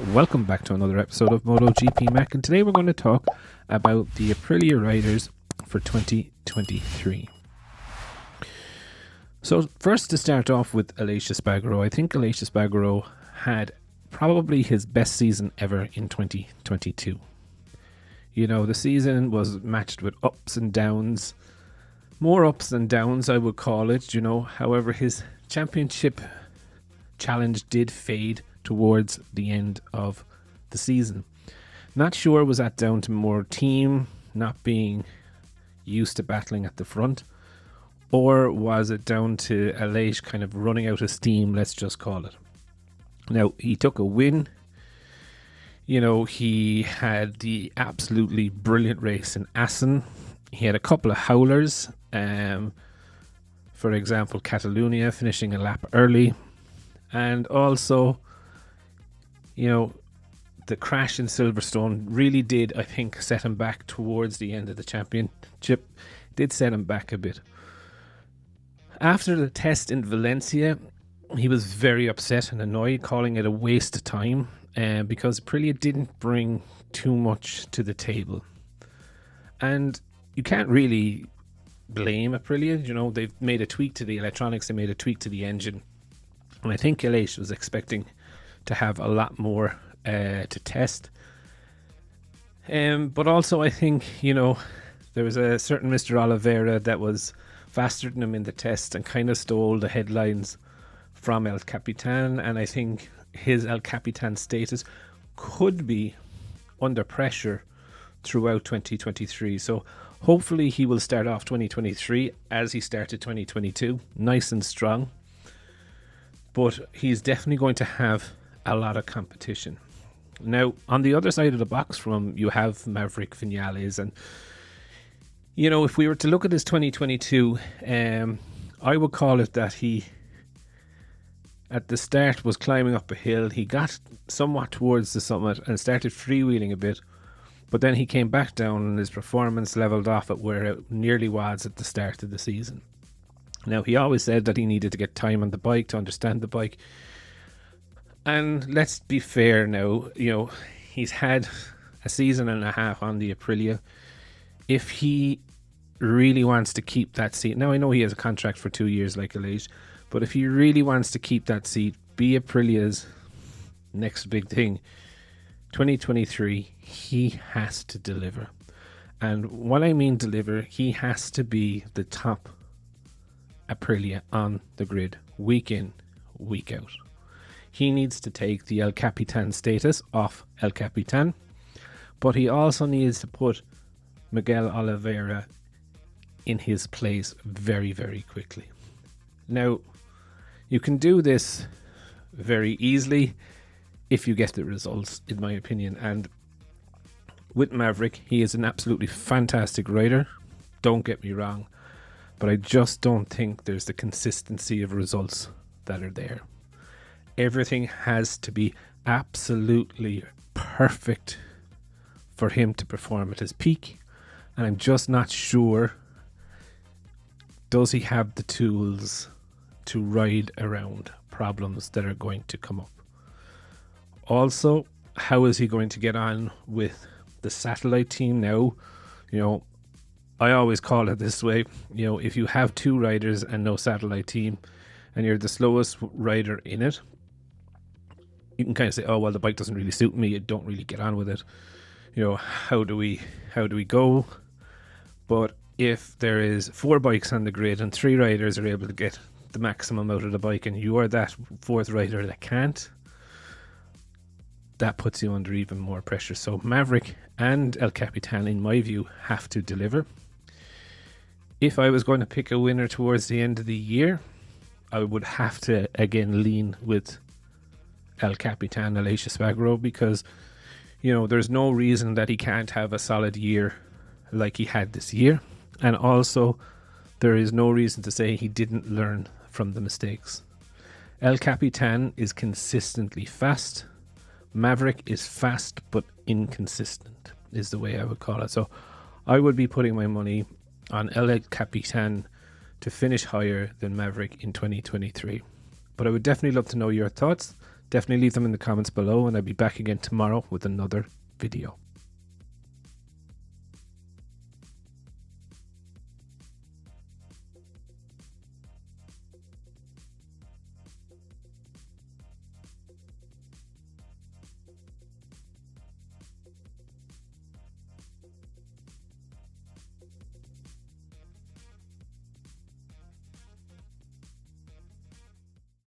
Welcome back to another episode of Motogp Mac, and today we're going to talk about the Aprilia riders for 2023. So first, to start off with Aleix Espargaro, I think Aleix Espargaro had probably his best season ever in 2022. You know, the season was matched with ups and downs, more ups than downs I would call it, however his championship challenge did fade towards the end of the season. Not sure was that down to more team not being used to battling at the front, or was it down to Aleix kind of running out of steam, let's just call it. Now, he took a win. He had the absolutely brilliant race in Assen. He had a couple of howlers. For example, Catalonia finishing a lap early. And also, the crash in Silverstone really did, I think, set him back towards the end of the championship. Did set him back a bit. After the test in Valencia, he was very upset and annoyed, calling it a waste of time because Aprilia didn't bring too much to the table. And you can't really blame Aprilia. They've made a tweak to the electronics, they made a tweak to the engine. And I think Aleix was expecting to have a lot more to test. But also I think, there was a certain Mr. Oliveira that was faster than him in the test and kind of stole the headlines from El Capitan. And I think his El Capitan status could be under pressure throughout 2023. So hopefully he will start off 2023 as he started 2022, nice and strong. But he's definitely going to have a lot of competition. Now, on the other side of the box from you have Maverick Vinales, and if we were to look at his 2022, I would call it that he at the start was climbing up a hill. He got somewhat towards the summit and started freewheeling a bit, but then he came back down and his performance leveled off at where it nearly was at the start of the season. Now, he always said that he needed to get time on the bike to understand the bike. And let's be fair now, he's had a season and a half on the Aprilia. If he really wants to keep that seat, now I know he has a contract for 2 years like Aleix, but if he really wants to keep that seat, be Aprilia's next big thing, 2023, he has to deliver. And what I mean deliver, he has to be the top Aprilia on the grid, week in, week out. He needs to take the El Capitan status off El Capitan, but he also needs to put Miguel Oliveira in his place very, very quickly. Now, you can do this very easily if you get the results, in my opinion. And with Maverick, he is an absolutely fantastic rider. Don't get me wrong. But I just don't think there's the consistency of results that are there. Everything has to be absolutely perfect for him to perform at his peak. And I'm just not sure, does he have the tools to ride around problems that are going to come up? Also, how is he going to get on with the satellite team now? I always call it this way, if you have two riders and no satellite team and you're the slowest rider in it, you can kind of say, oh, well, the bike doesn't really suit me. I don't really get on with it. How do we go? But if there is 4 bikes on the grid and 3 riders are able to get the maximum out of the bike and you are that 4th rider that can't, that puts you under even more pressure. So Maverick and El Capitan, in my view, have to deliver. If I was going to pick a winner towards the end of the year, I would have to again lean with El Capitan, Aleix Espargaro, because there's no reason that he can't have a solid year like he had this year. And also, there is no reason to say he didn't learn from the mistakes. El Capitan is consistently fast. Maverick is fast but inconsistent, is the way I would call it. So I would be putting my money on El Capitan to finish higher than Maverick in 2023. But I would definitely love to know your thoughts. definitely leave them in the comments below, and I'll be back again tomorrow with another video.